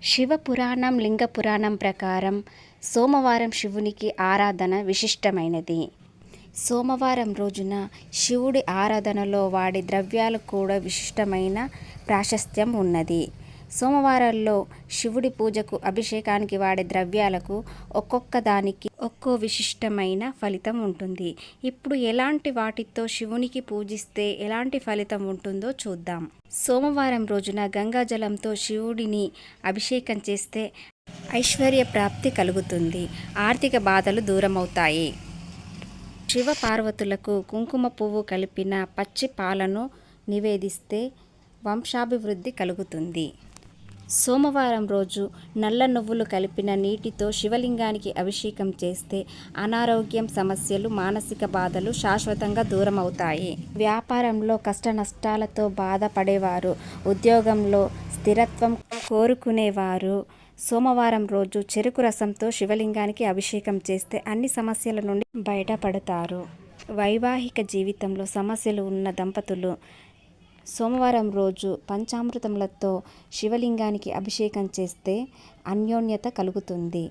శివపురాణం లింగ పురాణం ప్రకారం సోమవారం శివునికి ఆరాధన విశిష్టమైనది. సోమవారం రోజున శివుడి ఆరాధనలో వాడే ద్రవ్యాలు కూడా విశిష్టమైన ప్రాశస్త్యం ఉన్నది. సోమవారాల్లో శివుడి పూజకు అభిషేకానికి వాడే ద్రవ్యాలకు ఒక్కొక్క దానికి ఒక్కో విశిష్టమైన ఫలితం ఉంటుంది. ఇప్పుడు ఎలాంటి వాటితో శివునికి పూజిస్తే ఎలాంటి ఫలితం ఉంటుందో చూద్దాం. సోమవారం రోజున గంగాజలంతో శివుడిని అభిషేకం చేస్తే ఐశ్వర్య ప్రాప్తి కలుగుతుంది. ఆర్థిక బాధలు దూరమవుతాయి. శివ పార్వతులకు కుంకుమ పువ్వు కలిపిన పచ్చి పాలను నివేదిస్తే వంశాభివృద్ధి కలుగుతుంది. సోమవారం రోజు నల్ల నువ్వులు కలిపిన నీటితో శివలింగానికి అభిషేకం చేస్తే అనారోగ్యం సమస్యలు, మానసిక బాధలు శాశ్వతంగా దూరమవుతాయి. వ్యాపారంలో కష్ట నష్టాలతో బాధపడేవారు, ఉద్యోగంలో స్థిరత్వం కోరుకునేవారు సోమవారం రోజు చెరుకు రసంతో శివలింగానికి అభిషేకం చేస్తే అన్ని సమస్యల నుండి బయటపడతారు. వైవాహిక జీవితంలో సమస్యలు ఉన్న దంపతులు సోమవారం రోజు పంచామృతములతో శివలింగానికి అభిషేకం చేస్తే అన్యోన్యత కలుగుతుంది.